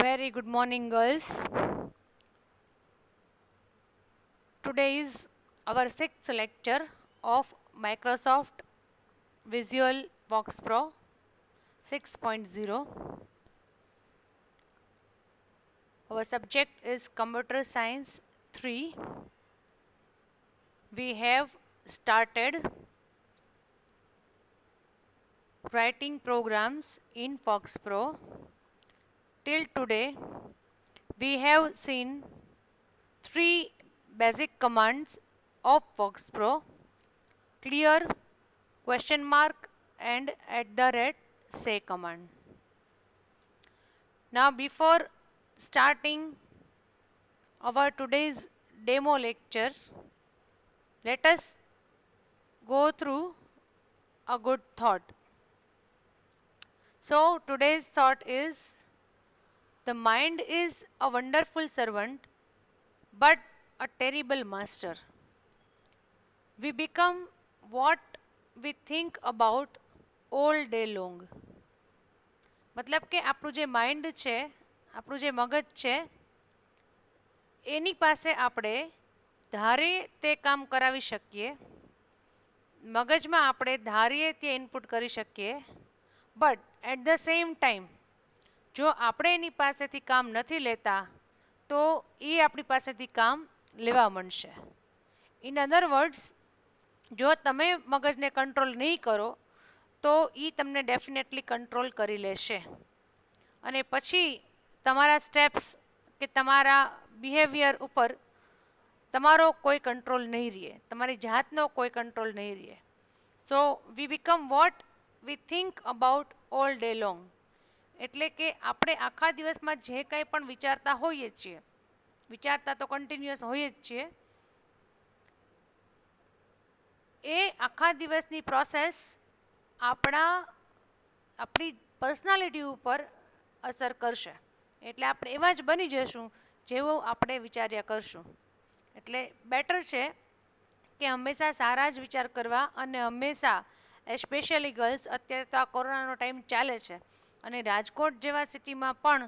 Very good morning, girls. Today is our sixth lecture of Microsoft Visual Box Pro 6.0. Our subject is Computer Science 3. We have started writing programs in Fox Pro. Till today, we have seen three basic commands of Fox Pro: clear, question mark, and @say command. Now, before starting our today's demo lecture, let us go through a good thought. So, today's thought is: the mind is a wonderful servant, but a terrible master. We become what we think about all day long. મતલબ કે આપણું જે mind છે, આપણું જે મગજ છે, એની પાસે આપણે ધારે તે કામ કરાવી શકીએ, મગજમાં આપણે ધારીએ તે ઇનપુટ કરી શકીએ, but at the same time જો આપણે એની પાસેથી કામ નથી લેતા તો એ આપણી પાસેથી કામ લેવા માંડશે. ઇન અધર વર્ડ્સ, જો તમે મગજને કંટ્રોલ નહીં કરો તો એ તમને ડેફિનેટલી કંટ્રોલ કરી લેશે અને પછી તમારા સ્ટેપ્સ કે તમારા બિહેવિયર ઉપર તમારો કોઈ કંટ્રોલ નહીં રહે, તમારી જાતનો કોઈ કંટ્રોલ નહીં રહે. So we become what we think about all day long. એટલે કે આપણે આખા દિવસમાં જે કંઈ પણ વિચારતા હોઈએ છીએ, વિચારતા તો કન્ટિન્યુઅસ હોઈએ જ છીએ, એ આખા દિવસની પ્રોસેસ આપણી પર્સનાલિટી ઉપર અસર કરશે. એટલે આપણે એવા જ બની જશું જેવું આપણે વિચાર્યા કરશું. એટલે બેટર છે કે હંમેશા સારા જ વિચાર કરવા અને હંમેશા એસ્પેશિયલી ગર્લ્સ, અત્યારે તો આ કોરોનાનો ટાઈમ ચાલે છે અને રાજકોટ જેવા સિટીમાં પણ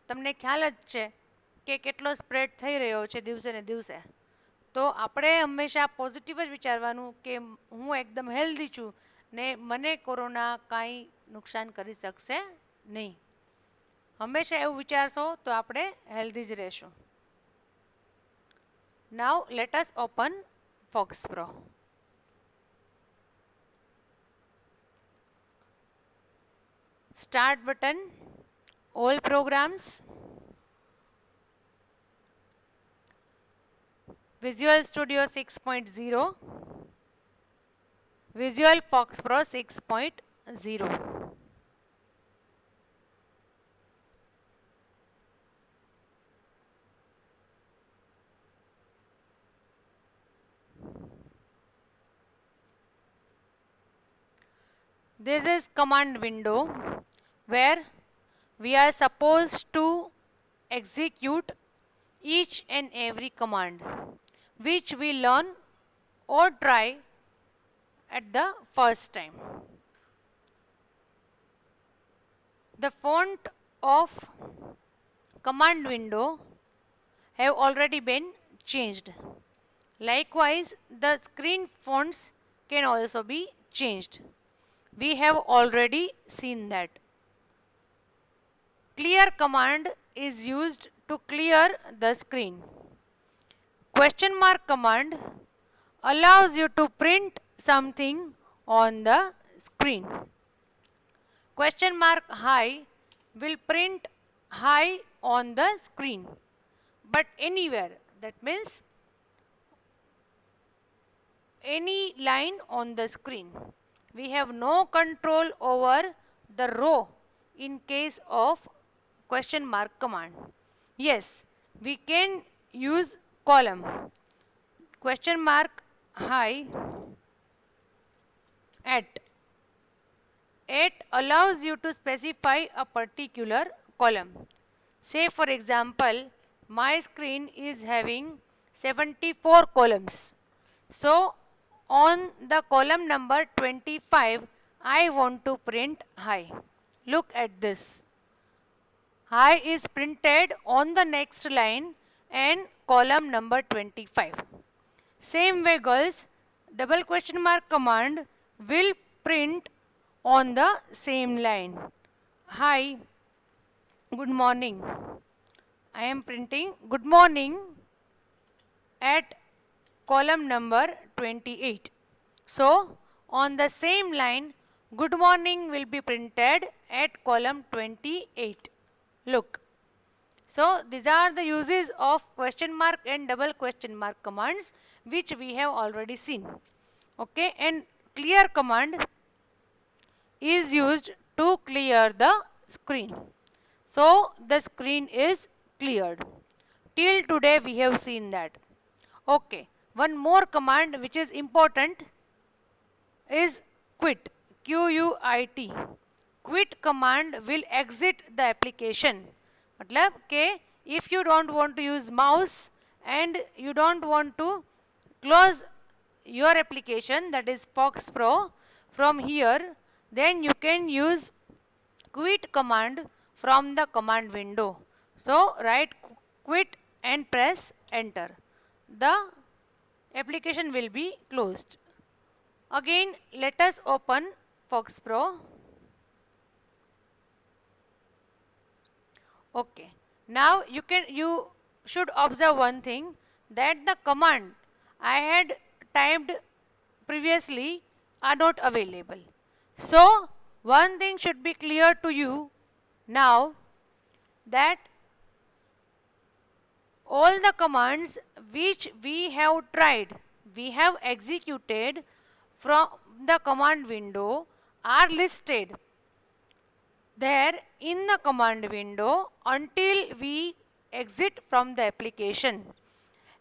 તમને ખ્યાલ જ છે કે કેટલો સ્પ્રેડ થઈ રહ્યો છે દિવસે ને દિવસે. તો આપણે હંમેશા પોઝિટિવ જ વિચારવાનું કે હું એકદમ હેલ્ધી છું ને મને કોરોના કાંઈ નુકસાન કરી શકશે નહીં. હંમેશા એવું વિચારશો તો આપણે હેલ્ધી જ રહેશું. Now let us open Fox Pro. Start button, all programs, Visual Studio 6.0, Visual Fox Pro 6.0. This is command window where we are supposed to execute each and every command which we learn or try at the first time. The font of command window have already been changed. Likewise, the screen fonts can also be changed. We have already seen that. Clear command is used to clear the screen. Question mark command allows you to print something on the screen. Question mark high will print high on the screen, but anywhere. That means any line on the screen. We have no control over the row in case of question mark command. Yes, we can use column. Question mark high at allows you to specify a particular column. Say for example, my screen is having 74 columns. So on the column number 25, I want to print high. Look at this. Hi is printed on the next line and column number 25. Same way girls, double question mark command will print on the same line. Hi, good morning. I am printing good morning at column number 28. So, on the same line, good morning will be printed at column 28. Look. So, these are the uses of question mark and double question mark commands which we have already seen. Okay, and clear command is used to clear the screen. So, the screen is cleared. Till today we have seen that. Okay, one more command which is important is quit, QUIT. Quit command will exit the application. मतलब के if you don't want to use mouse and you don't want to close your application, that is Fox Pro, from here, then you can use quit command from the command window. So write quit and press enter. The application will be closed. Again, let us open Fox Pro. Okay. Now you should observe one thing, that the command I had typed previously are not available. So one thing should be clear to you now, that all the commands which we have tried, we have executed from the command window are listed there in the command window until we exit from the application.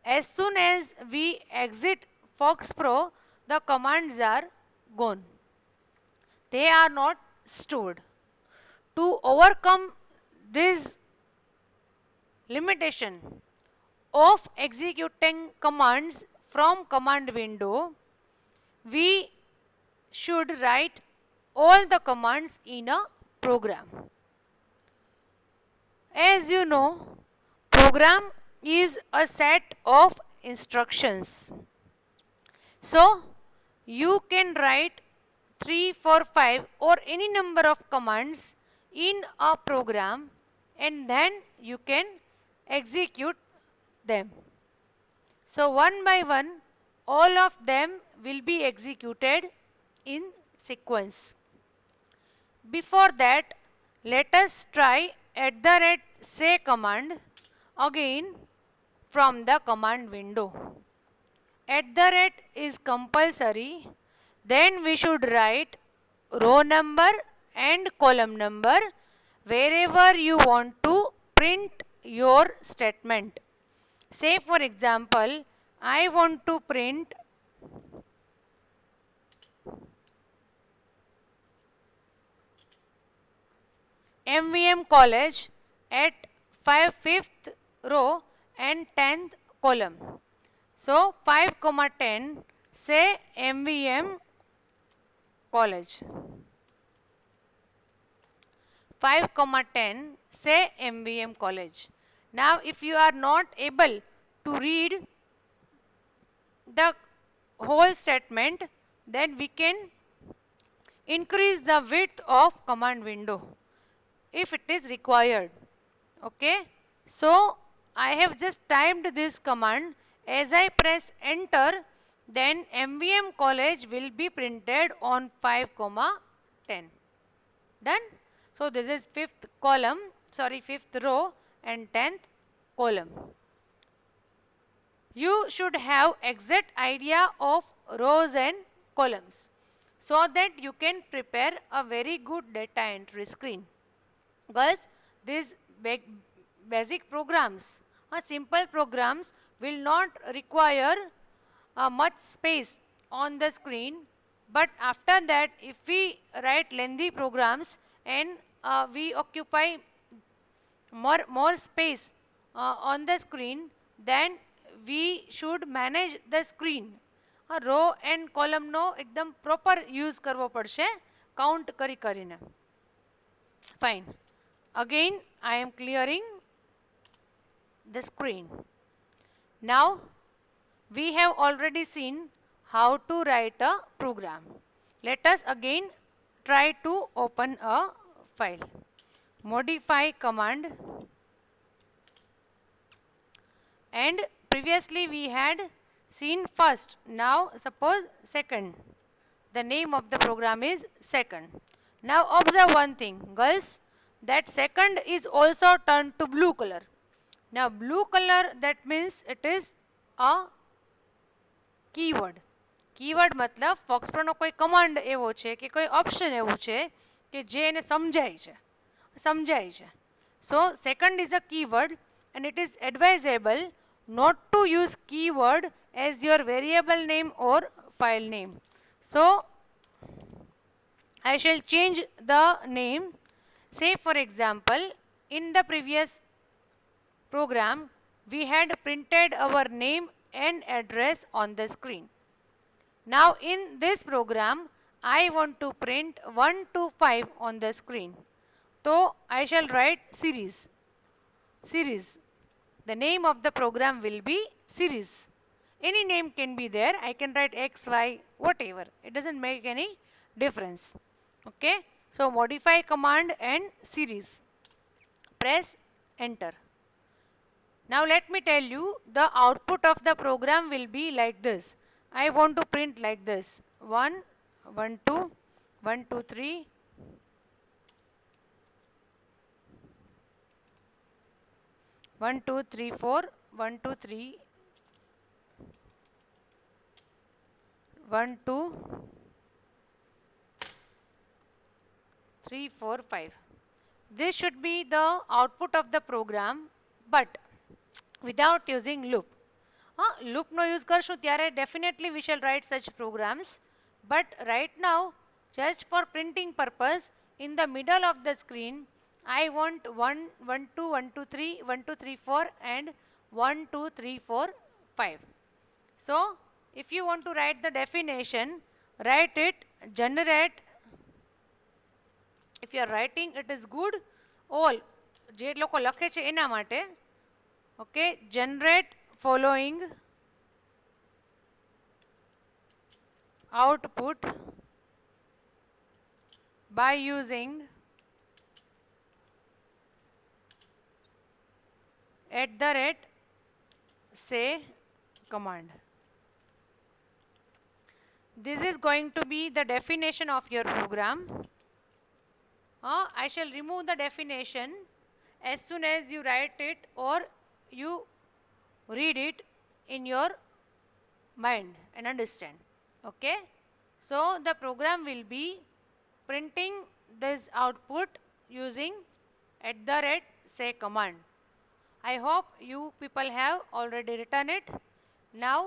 As soon as we exit Fox Pro, the commands are gone. They are not stored. To overcome this limitation of executing commands from command window, we should write all the commands in a program. As you know, program is a set of instructions. So, you can write 3, 4, 5 or any number of commands in a program and then you can execute them. So, one by one, all of them will be executed in sequence. Before that, let us try @say command again from the command window. Is compulsory, then we should write row number and column number wherever you want to print your statement. Say for example, I want to print MVM College at 5th row and 10th column. So 5, 10 say MVM College. 5, 10 say MVM College. Now if you are not able to read the whole statement, then we can increase the width of command window if it is required. Okay. So I have just typed this command. As I press enter, then MVM College will be printed on 5, 10. Done. So this is 5th row and 10th column. You should have exact idea of rows and columns so that you can prepare a very good data entry screen. Guys, these basic programs, simple programs will not require much space on the screen, but after that if we write lengthy programs and we occupy more space on the screen, then we should manage the screen. Row and કોલમનો એકદમ proper use કરવો પડશે count કરીને. Fine. again I am clearing the screen. Now we have already seen how to write a program. Let us again try to open a file. Modify command, and previously we had seen first, now suppose second. The name of the program is second. Now observe one thing, girls, that second is also turned to blue color. Now blue color, that means it is a keyword. Keyword મતલબ ફોક્સટ્રોનો કોઈ command એવો છે કે કોઈ option એવું છે કે જે એને સમજાય છે. So second is a keyword and it is advisable not to use keyword as your variable name or file name. So I shall change the name. Say for example, in the previous program we had printed our name and address on the screen. Now in this program I want to print 1 to 5 on the screen. So I shall write series. The name of the program will be series. Any name can be there. I can write X, Y, whatever. It doesn't make any difference. Okay. So modify command and series. Press enter. Now let me tell you, the output of the program will be like this. I want to print like this. 1, 1, 2, 1, 2, 3. 1, 2, 3, 4, 1, 2, 3, 1, 2, 3, 4, 5. This should be the output of the program, but without using loop. Loop no use karshun tyare definitely we shall write such programs, but right now just for printing purpose, in the middle of the screen I want 1, 1, 2, 1, 2, 3, 1, 2, 3, 4 and 1, 2, 3, 4, 5. So if you want to write the definition, write it generate. If you are writing, it is good. All જે લોકો લખે છે એના માટે, okay, generate following output by using @say command. This is going to be the definition of your program. I shall remove the definition as soon as you write it or you read it in your mind and understand. Okay. So the program will be printing this output using @say command. I hope you people have already written it. Now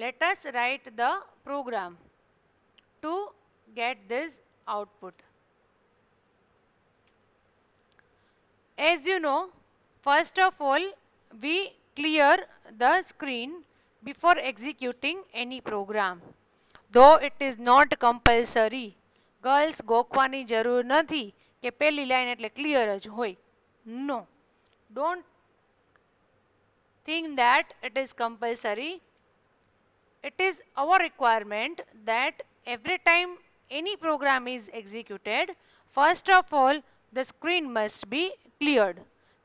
let us write the program to get this output. As you know, first of all we clear the screen before executing any program. Though it is not compulsory. Girls, ગોખવાની જરૂર નથી કે પહેલી line એટલે clear જ હોય. No. Don't think that it is compulsory. It is our requirement that every time any program is executed, first of all the screen must be cleared.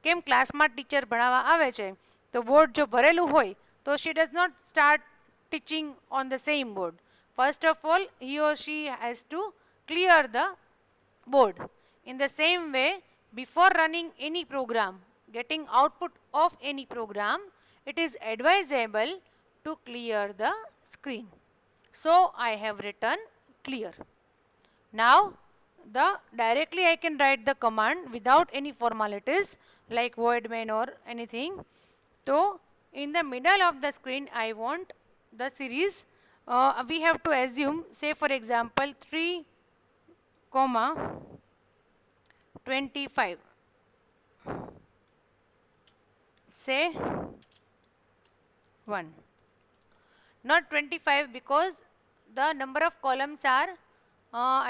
કેમ ક્લાસમાં teacher ભણાવવા આવે છે તો બોર્ડ જો ભરેલું હોય તો she does not start teaching on the same board. First of all he or she has to clear the board. In the same way, before running any program, getting output of any program, it is advisable to clear the screen. So I have written clear. Now directly I can write the command without any formalities like void main or anything. So in the middle of the screen I want the series. We have to assume, say for example 3,25. Say 1. Not 25 because the number of columns are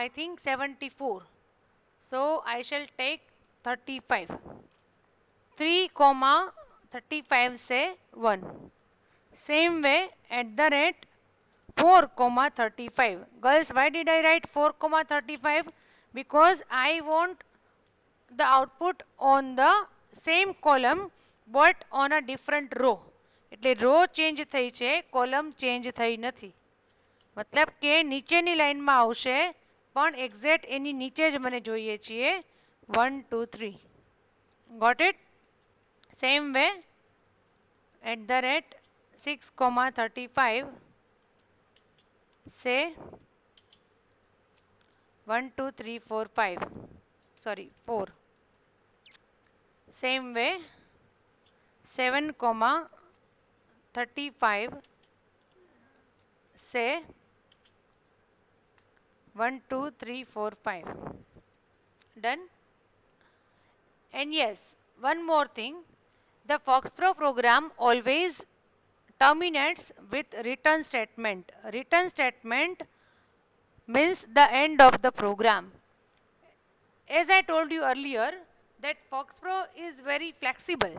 I think 74. So I shall take 35, 3 comma 35 से 1. Same way at the rate 4 comma 35. Girls, why did I write 4 comma 35? Because I want the output on the same column but on a different row. એટલે row change થઈ છે, column change થઈ નથી. મતલબ કે નીચેની લાઈનમાં આવશે પણ એક્ઝેક્ટ એની નીચે જ મને જોઈએ છીએ 1 2 3. Got it? Same way at the rate 6,35 से 1 2 3 4 5, sorry 4. Same way 7,35 से 1 2 3 4 5. Done? And yes, one more thing, the FoxPro program always terminates with return statement. Return statement means the end of the program. As I told you earlier, that FoxPro is very flexible,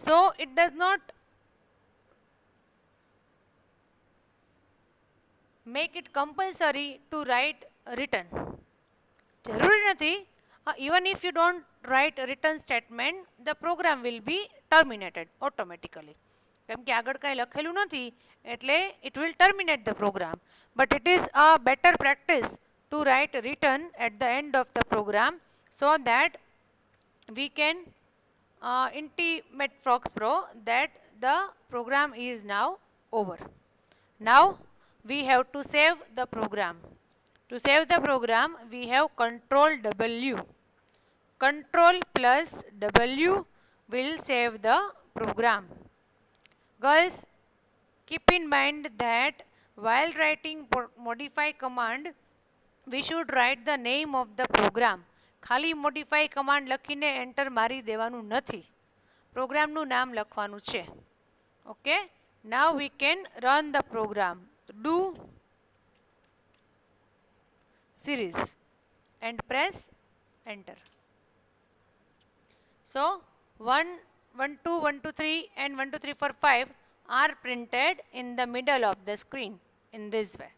so it does not make it compulsory to write return. જરૂરી નથી. Even if you don't write a return statement, the program will be terminated automatically. કેમ કે આગળ કાંઈ લખેલું નથી એટલે it will terminate the program. But it is a better practice to write return at the end of the program so that we can intimate FoxPro that the program is now over. Now we have to save the program. To save the program, we have Control W. Control plus W will save the program. Girls, keep in mind that while writing modify command, we should write the name of the program. ખાલી modify command લખીને enter મારી દેવાનું નથી. પ્રોગ્રામનું નામ લખવાનું છે. Okay? Now we can run the program. Do series and press enter. So 1 1 2 1 2 3 and 1 2 3 4 5 are printed in the middle of the screen in this way.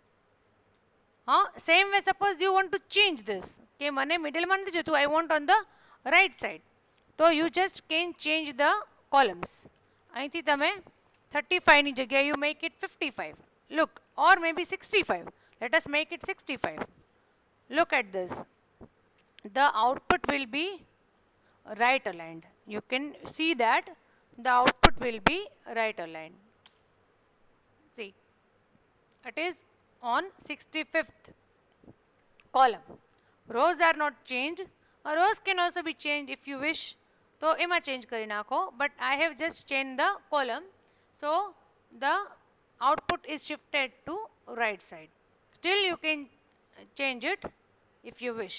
Same way, suppose you want to change this. Okay, મને મિડલમાં નથી જોતું, I want on the right side. So you just can change the columns. અહીંથી તમે 35 ની જગ્યાએ you make it 55. Look, or maybe 65. Let us make it 65. Look at this. The output will be right aligned. You can see that the output will be right aligned. See, it is on 65th column. Rows are not changed. Rows can also be changed if you wish. So એમાં change કરી નાખો. But I have just changed the column. So the output is shifted to right side. Still you can change it if you wish.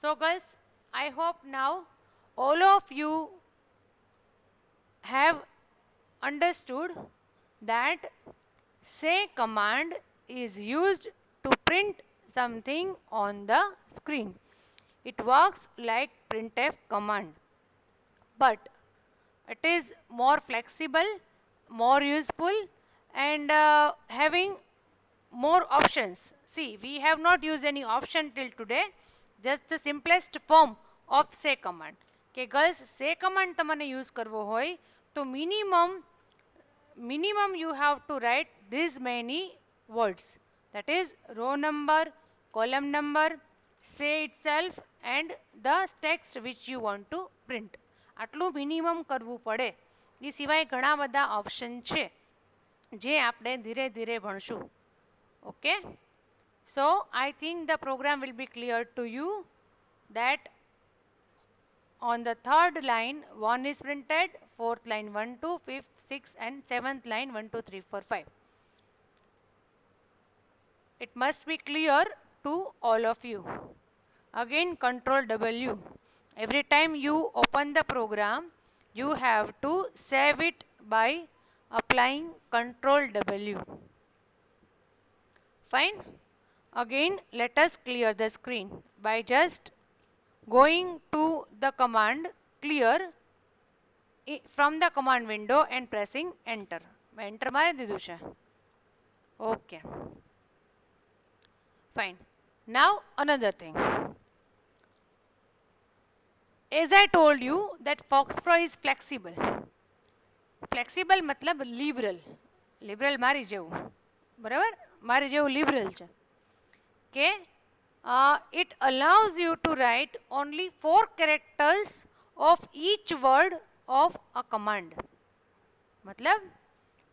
So guys, I hope now all of you have understood that say command is used to print something on the screen. It works like printf command, but it is more flexible, more useful, and having more options. See, we have not used any option till today, just the simplest form of say command. Okay girls, say command તમને use કરવો હોય તો minimum you have to write these many words, that is row number, column number, say itself, and the text which you want to print. આટલું minimum કરવું પડે. એ સિવાય ઘણા બધા ઓપ્શન છે જે આપણે ધીરે ધીરે ભણશું. Okay, so I think the program will be clear to you that on the third line 1 is printed, fourth line 1 2, fifth 6, and seventh line 1 2 3 4 5. It must be clear to all of you. Again, Control W. Every time you open the program, you have to save it by applying Control W. Fine. Again, let us clear the screen by just going to the command clear from the command window and pressing enter. Enter મારી દીધું છે. Okay, fine. Now another thing. As I told you that FoxPro is flexible. Flexible મતલબ liberal. Liberal મારી જેવું, બરાબર? મારી જેવું liberal છે કે it allows you to write only 4 characters of each word of a command. મતલબ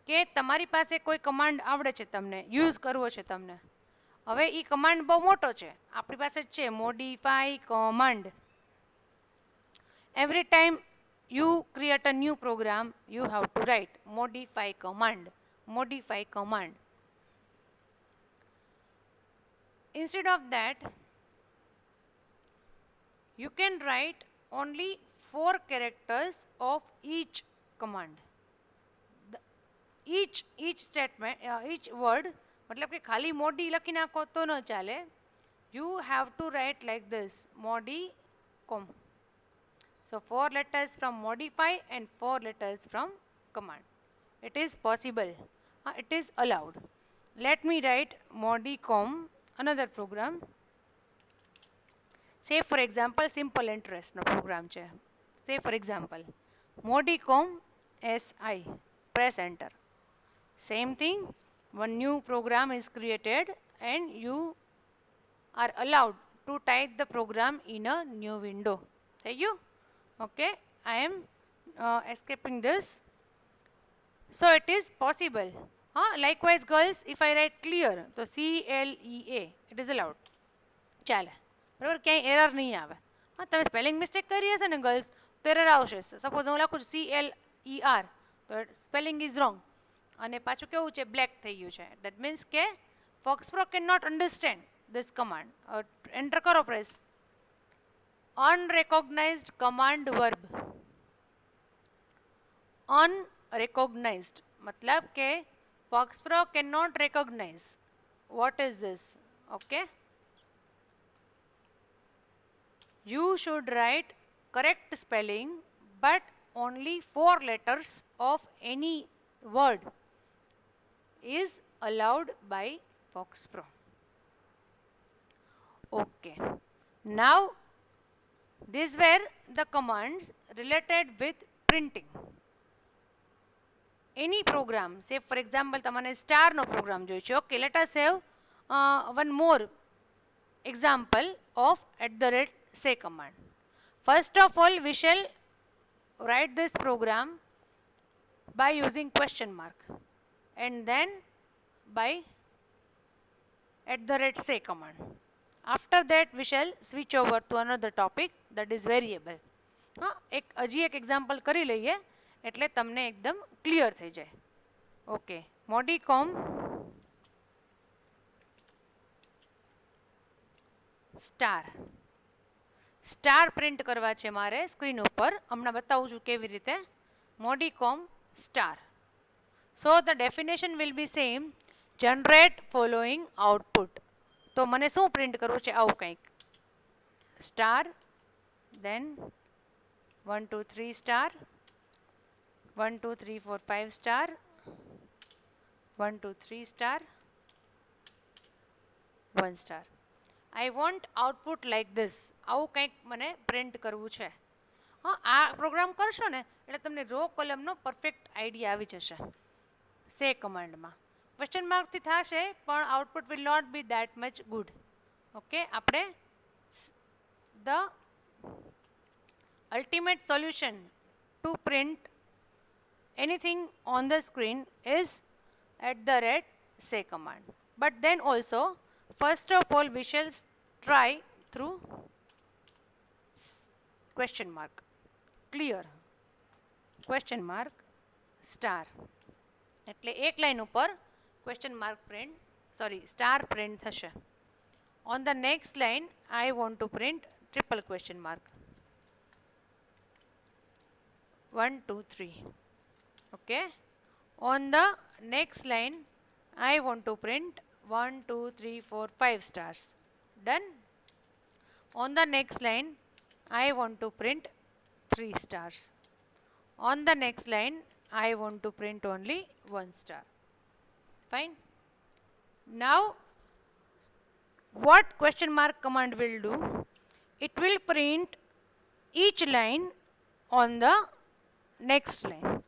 કે તમારી પાસે કોઈ કમાન્ડ આવડે છે, તમને યુઝ કરવો છે તમને. હવે એ કમાન્ડ બહુ મોટો છે, આપણી પાસે જ છે modify command. Every time you create a new program, you have to write modify command, modify command. Instead of that, you can write only 4 characters of each command. Each statement, each word, मतलब कि खाली मोडी लखी नाखो तो न चाले. You have to write like this, modicom. So 4 letters from modify and 4 letters from command. It is possible. It is allowed. Let me write modicom, another program. Say for example, simple interest no program છે. Say for example, modicom SI. Press enter. Same thing, one new program is created and you are allowed to type the program in a new window. Thank you. Okay, I am escaping this. So it is possible. Likewise girls, if I write clear, so CLEA, it is allowed. ચાલે, બરાબર? ક્યાંય error નહીં આવે. તમે spelling mistake કરી હશે ને girls તો એરર આવશે. સપોઝ હું લખું CLER તો સ્પેલિંગ ઇઝ રોંગ અને પાછું કેવું છે, બ્લેક થઈ ગયું છે. દેટ મીન્સ કે FoxPro can not understand this command. Enter करो press. Unrecognized command verb. Unrecognized मतलब के FoxPro cannot recognize. What is this? Okay. You should write correct spelling, but only 4 letters of any word is allowed by FoxPro. Okay, now these were the commands related with printing. Any program, say for example તમને star no program જોઈ છે. Okay, let us have one more example of @say command. First of all, we shall write this program by using question mark and then by @say command. After that we shall switch over to another topic, that is variable. એક હજી એક example કરી લઈએ એટલે તમને એકદમ clear થઈ જાય. ઓકે, મોડિકોમ સ્ટાર. સ્ટાર પ્રિન્ટ કરવા છે મારે સ્ક્રીન ઉપર. હમણાં બતાવું છું કેવી રીતે. મોડિકોમ સ્ટાર. So the definition will be same, generate following output. તો મને શું પ્રિન્ટ કરવું છે? આવું કંઈક. Star, then 1 2 3 star, 1 2 3 4 5 star, 1 2 3 star, 1 star. I want output like this. આવું કંઈક મને પ્રિન્ટ કરવું છે. આ પ્રોગ્રામ કરશો ને એટલે તમને રો કોલમનો પરફેક્ટ આઈડિયા આવી જશે સે કમાન્ડમાં. ક્વેશ્ચન માર્કથી થશે પણ output will not be that much good. Okay, આપણે the ultimate solution to print anything on the screen is @say command. But then also, first of all, we shall try through question mark, clear, question mark, star. એટલે એક line ઉપર question mark print, sorry, star print થશે. On the next line, I want to print triple question mark. 1 2 3. Okay, on the next line I want to print 1 2 3 4 5 stars. Done. On the next line I want to print 3 stars. On the next line, I want to print only 1 star. Fine. Now, what question mark command will do? It will print each line on the next line.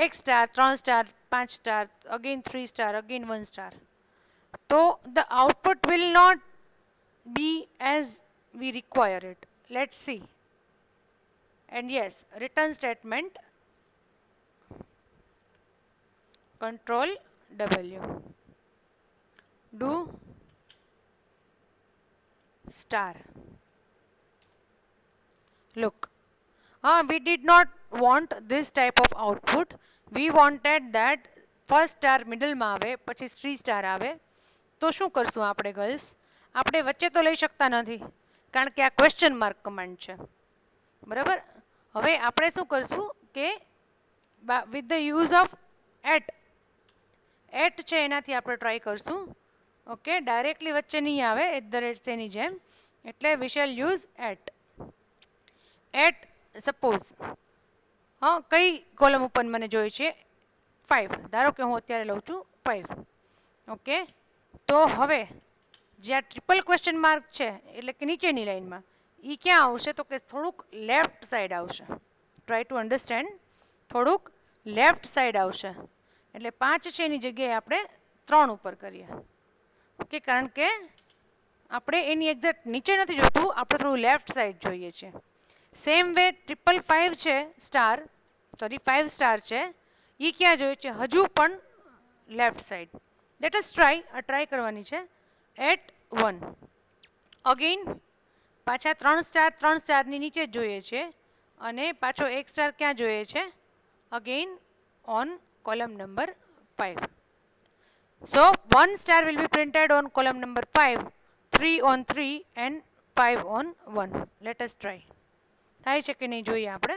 X star, 3 star, 5 star, again 3 star, again 1 star. So the output will not be as we require it. Let's see. And yes, return statement control W. Do star. Look, we did not want this type of output. We wanted that first star middle માં આવે પછી 3 star આવે. તો શું કરશું આપણે girls? આપણે વચ્ચે તો લઈ શકતા નથી કારણ કે આ ક્વેશ્ચન માર્ક કમાન્ડ છે. બરાબર? હવે આપણે શું કરશું કે with the use of at છે એનાથી આપણે ટ્રાય કરશું. ઓકે, ડાયરેક્ટલી વચ્ચે નહીં આવે @ એની જેમ. એટલે we shall use at suppose કઈ કોલમ ઉપર મને જોઈએ છે 5. ધારો કે હું અત્યારે લઉં છું 5. ઓકે, તો હવે જ્યાં ટ્રિપલ ક્વેશ્ચન માર્ક છે એટલે કે નીચેની લાઈનમાં એ ક્યાં આવશે તો કે થોડુંક લેફ્ટ સાઈડ આવશે. Try to understand. થોડુંક લેફ્ટ સાઈડ આવશે એટલે 5 છે એની જગ્યાએ આપણે 3 ઉપર કરીએ. ઓકે, કારણ કે આપણે એની એક્ઝેક્ટ નીચે નથી જોતું, આપણે થોડું લેફ્ટ સાઈડ જોઈએ છે. સેમ વે 555 છે સ્ટાર, સોરી 5 સ્ટાર છે, એ ક્યાં જોઈએ છે? હજુ પણ left side. Let us try કરવાની છે એટ 1. અગેન પાછા 3 સ્ટારની નીચે જ જોઈએ છે અને પાછો 1 સ્ટાર ક્યાં જોઈએ છે? Again on column number 5. So 1 star will be printed on column number 5, 3 on 3 and 5 on 1. Let us try. થાય છે કે નહીં જોઈએ આપણે.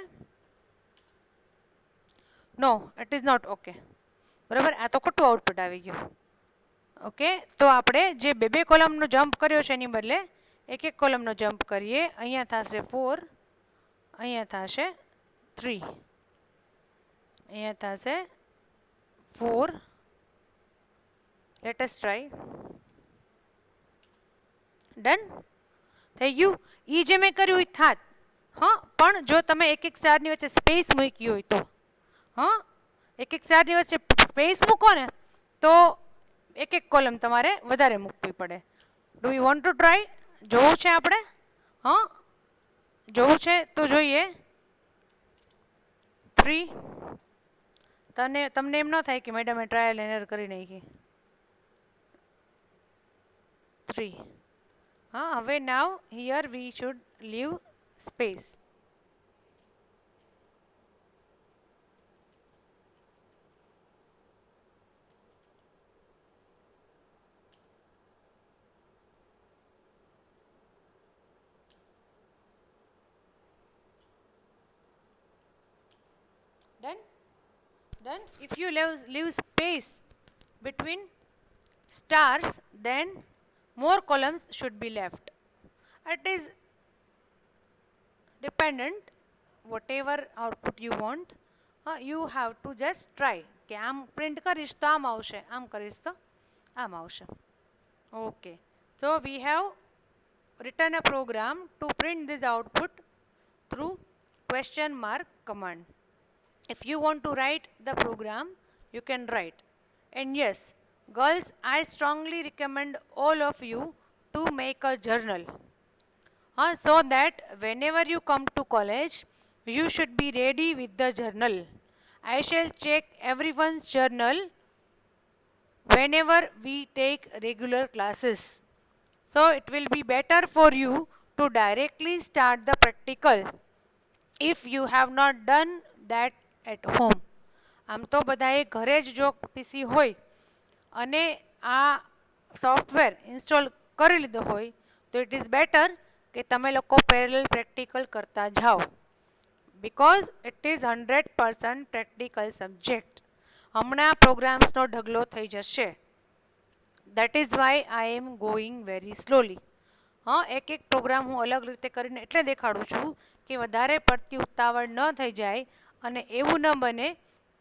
નો, ઇટ ઇઝ નોટ ઓકે. બરાબર, આ તો ખોટું આઉટપુટ આવી ગયું. ઓકે, તો આપણે જે બે કોલમનો જમ્પ કર્યો છે એની બદલે એક કોલમનો જમ્પ કરીએ. અહીંયા થશે 4, અહીંયા થશે 3, અહીંયા થશે 4. Let us try. Done? થઈ ગયું? એ જે મેં કર્યું એ થાત. હા, પણ જો તમે એક સ્ટારની વચ્ચે સ્પેસ મૂકી હોય તો, હા, એક સ્ટારની વચ્ચે સ્પેસ મૂકો ને તો એક કોલમ તમારે વધારે મૂકવી પડે. Do you want to try? જોવું છે આપણે? હા, જોવું છે તો જોઈએ. 3. તમને એમ ન થાય કે મેડમે ટ્રાયલ એન્ડ એરર કરી નાખી. 3. હવે now here we should leave space. Done? If you leave space between stars, then more columns should be left. It is dependent, whatever output you want, you have to just try. કે આમ print કરીશ તો આમ આવશે, આમ કરીશ તો આમ આવશે. Okay, so we have written a program to print this output through question mark command. If you want to write the program, you can write. And yes, girls, I strongly recommend all of you to make a journal. So that whenever you come to college, you should be ready with the journal. I shall check everyone's journal whenever we take regular classes. So it will be better for you to directly start the practical if you have not done that at home. આમ તો બધાએ ઘરે જ જો પીસી હોય અને આ software install કરી લીધો હોય તો ઇટ ઇઝ બેટર કે તમે લોકો પેરેલલ પ્રેક્ટિકલ કરતા જાઓ, because it is 100% practical subject. હમણાં પ્રોગ્રામ્સનો ઢગલો થઈ જશે. That is why I am going very slowly. હા, એક એક પ્રોગ્રામ હું અલગ રીતે કરીને એટલે દેખાડું છું કે વધારે પડતી ઉતાવળ ન થઈ જાય અને એવું ન બને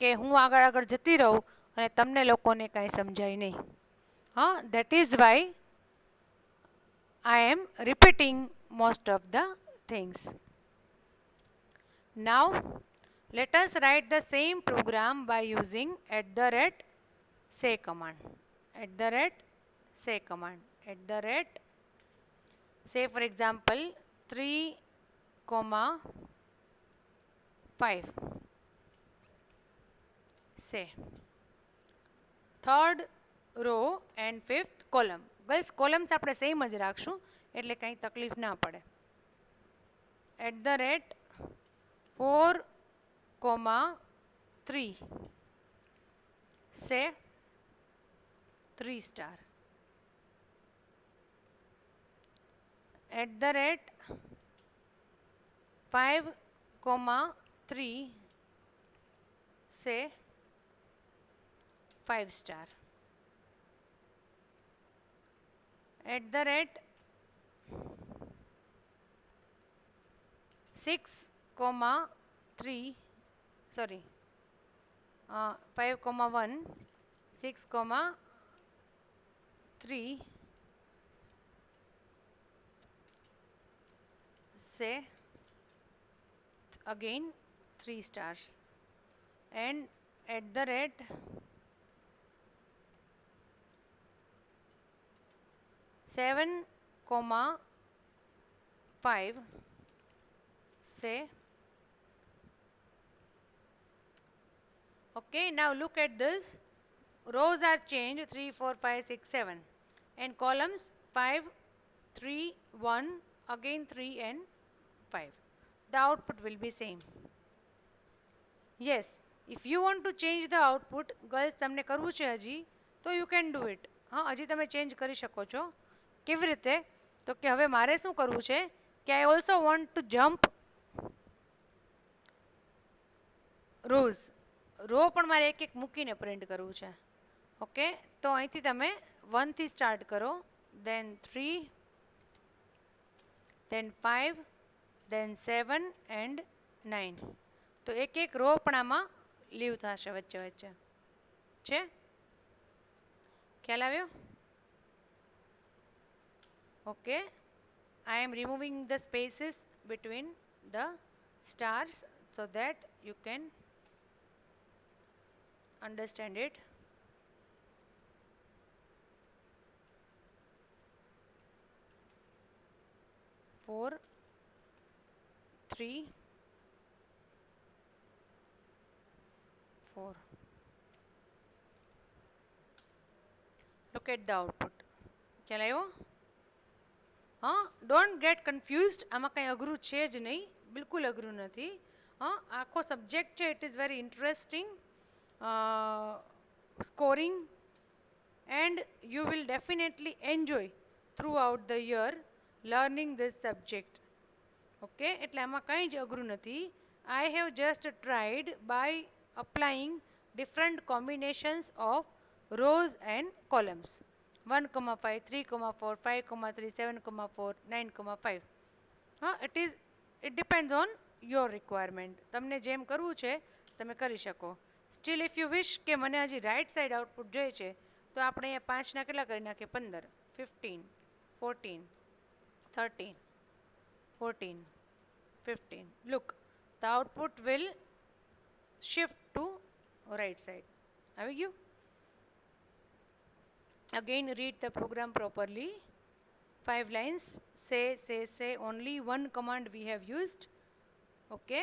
કે હું આગળ આગળ જતી રહું અને તમને લોકોને કાંઈ સમજાય નહીં. હા, that is Y I am repeating most of the things. Now, let us write the same program by using @say command. @say command. Say for example 3, 5. Say third row and fifth column. Girls columns આપણે same જ રાખશું એટલે કંઈ તકલીફ ના પડે. @4, 3. Say 3 star. @5, 3. Say 5 star. @6, 3. Sorry. 5, 1. 6, 3. Say again 3 stars. And @7, 5. Say okay, now look at this. Rows are changed 3, 4, 5, 6, 7 and columns 5, 3, 1, again 3 and 5. The output will be same. Yes, if you want to change the output, girls તમને કરવું છે હજી તો you can do it. હા, હજી તમે change કરી શકો છો. કેવી રીતે? તો કે હવે મારે શું કરવું છે કે I also want to jump rows. Row પણ મારે એક એક મૂકીને પ્રિન્ટ કરવું છે. ઓકે, તો અહીંથી તમે 1 થી સ્ટાર્ટ કરો, then 3, then 5, then 7 and 9. તો એક એક રો પણ આમાં લીવ થશે વચ્ચે વચ્ચે. છે ખ્યાલ આવ્યો? Okay, I am removing the spaces between the stars so that you can understand it. Four, 3, 4. Look at the output. ખ્યાલ આવ્યો? હા, ડોન્ટ ગેટ કન્ફ્યુઝડ. આમાં કંઈ અઘરું છે જ નહીં, બિલકુલ અઘરું નથી. હા, આખો સબ્જેક્ટ છે it is very interesting, scoring, and you will definitely enjoy throughout the year learning this subject. Okay, એટલે આમાં કંઈ જ અઘરું નથી. I have just tried by applying different combinations of rows and columns. 1, 5, 3, 4, 5, 3, 7, 4, 9, 5. It depends on your requirement. તમને જેમ કરવું છે તમે કરી શકો. સ્ટીલ ઇફ યુ વિશ કે મને હજી રાઇટ સાઈડ આઉટપુટ જોઈએ છે તો આપણે અહીંયા 5ના કેટલા કરી નાખીએ? 15, 15, 14, 13, 14, 15. Look, the output will shift to right side. આવી ગયું? Again read the program properly. 5 lines. Say. Only one command we have used. Okay.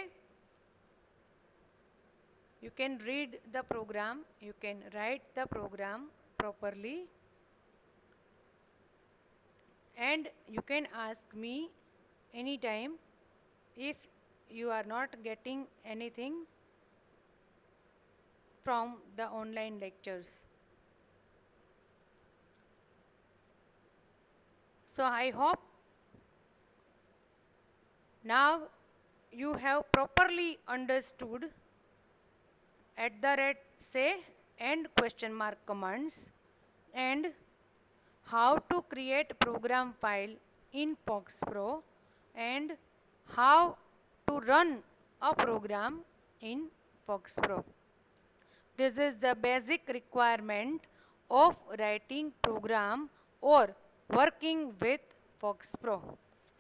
You can read the program. You can write the program properly. And you can ask me anytime if you are not getting anything from the online lectures. So I hope now you have properly understood @say and ? commands and how to create program file in FoxPro and how to run a program in FoxPro. This is the basic requirement of writing program or working with FoxPro.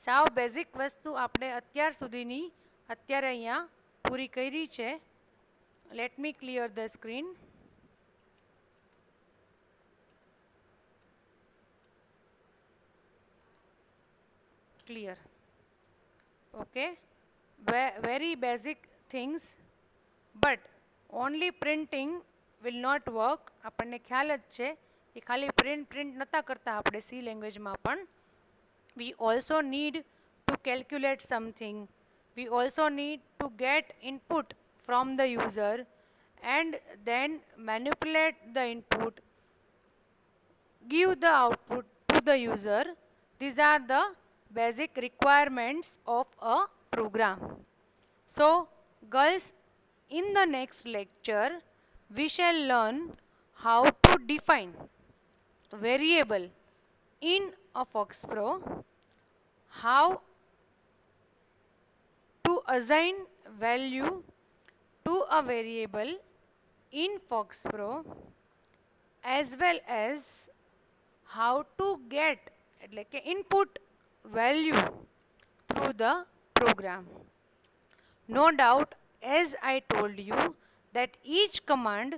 સાવ basic વસ્તુ આપણે અત્યાર સુધીની અત્યારે અહીંયા પૂરી કરી છે. Let me clear the screen. Clear. Okay, very basic things, but only printing will not work. આપણને ખ્યાલ જ છે એ ખાલી પ્રિન્ટ નહોતા કરતા આપણે સી લેંગ્વેજમાં પણ. we also need to calculate something. We also need to get input from the user and then manipulate the input, give the output to the user. These are the basic requirements of a program. So girls, in the next lecture we shall learn how to define variable in a FoxPro, how to assign value to a variable in FoxPro, as well as how to get એટલે કે input value through the program. No doubt, as I told you, that each command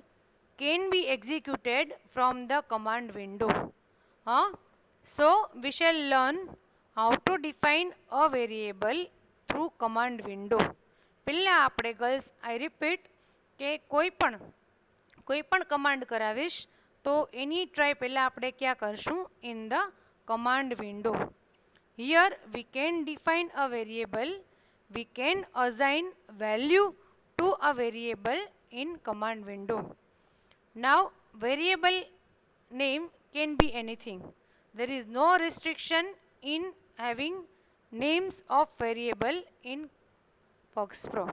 can be executed from the command window. So we shall learn how to define a variable through command window. પહેલાં આપણે girls, આઈ repeat, કે કોઈ પણ command કરાવીશ તો એની try પહેલાં આપણે ક્યાં કરશું? In the command window. Here we can define a variable, we can assign value to a variable in command window. Now variable name can be anything. There is no restriction in having names of variable in FoxPro.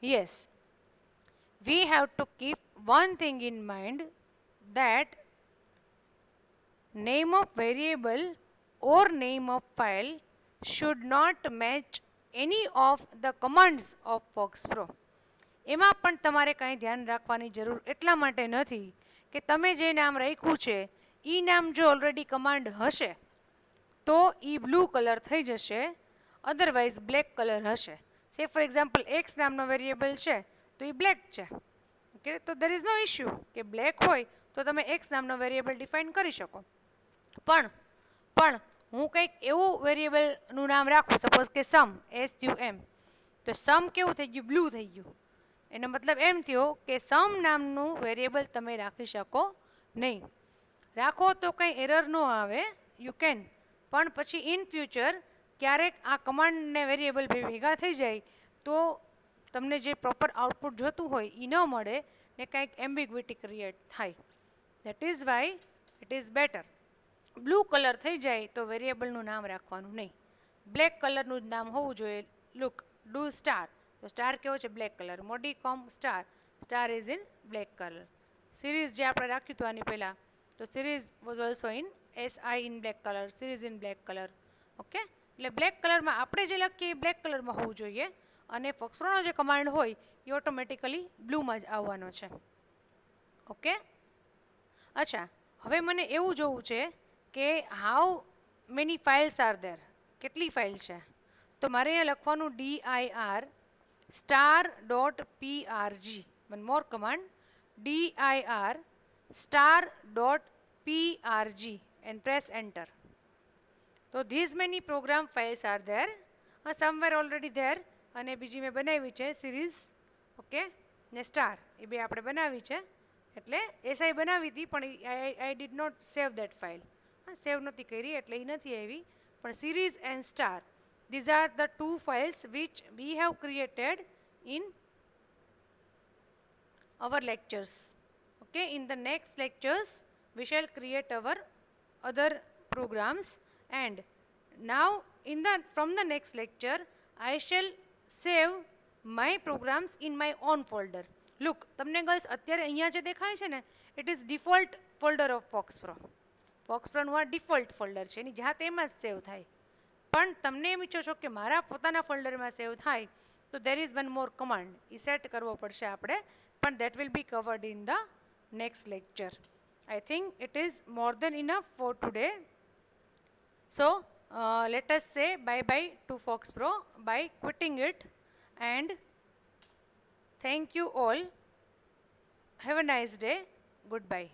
Yes, we have to keep one thing in mind, that name of variable or name of file should not match any of the commands of FoxPro. એમાં પણ તમારે કાંઈ ધ્યાન રાખવાની જરૂર એટલા માટે નથી કે તમે જે નામ રાખ્યું છે એ નામ જો ઓલરેડી કમાન્ડ હશે તો એ બ્લુ કલર થઈ જશે, અધરવાઇઝ બ્લેક કલર હશે. સે ફોર એક્ઝામ્પલ એક્સ નામનો વેરિયેબલ છે તો એ બ્લેક છે. ઓકે, તો દેર ઇઝ નો ઇશ્યુ કે બ્લેક હોય તો તમે એક્સ નામનો વેરિયેબલ ડિફાઇન કરી શકો. પણ હું કંઈક એવું વેરિયેબલનું નામ રાખું, સપોઝ કે સમ, SUM, તો સમ કેવું થઈ ગયું? બ્લુ થઈ ગયું. એનો મતલબ એમ થયો કે સમ નામનું વેરિયેબલ તમે રાખી શકો નહીં. રાખો તો કંઈ એરર ન આવે, યુ કેન, પણ પછી ઇન ફ્યુચર ક્યારેક આ કમાન્ડ ને વેરિયેબલ ભેગા થઈ જાય તો તમને જે પ્રોપર આઉટપુટ જોતું હોય એ ન મળે ને કંઈક એમ્બિગ્વિટી ક્રિએટ થાય. That is why it is better blue colour થઈ જાય તો વેરિયેબલનું નામ રાખવાનું નહીં, બ્લેક કલરનું જ નામ હોવું જોઈએ. લુક, ડુ સ્ટાર, તો સ્ટાર કેવો છે? Black colour. મોડીકોમ star, star is in black colour. Series જે આપણે રાખ્યું હતું આની પહેલાં, તો series was also in SI in black colour, series in black colour. Okay, એટલે બ્લેક કલરમાં આપણે જે લખીએ એ બ્લેક કલરમાં હોવું જોઈએ અને ફોક્સપ્રોનો જે કમાન્ડ હોય એ ઓટોમેટિકલી બ્લુમાં જ આવવાનો છે. ઓકે, અચ્છા, હવે મને એવું જોવું છે કે how many files are there, કેટલી ફાઇલ છે? તો મારે અહીંયા લખવાનું dir*.prg. One more command, dir*.prg and press enter. So these many program files are there, somewhere already there, અને બીજી મેં બનાવી છે સિરીઝ, ઓકે, ને સ્ટાર, એ બે આપણે બનાવી છે. એટલે એસઆઈ બનાવી હતી પણ I did not save that file, save નહોતી કરી એટલે એ નથી આવી. પણ series and star, these are the two files which we have created in our lectures. Okay, in the next lectures we shall create our other programs, and now from the next lecture I shall save my programs in my own folder. Look, તમને girls અત્યારે અહીંયા જે દેખાય છે ને, it is default folder of FoxPro. FoxProનું આ default folder છે, એની જાતે એમાં જ સેવ થાય. પણ તમને એમ ઈચ્છો છો કે મારા પોતાના ફોલ્ડરમાં સેવ થાય તો there is one more command, A set કરવો પડશે આપણે, પણ that will be covered in the next lecture. I think it is more than enough for today. So let us say bye bye to Fox Pro by quitting it, and thank you all. Have a nice day. Goodbye.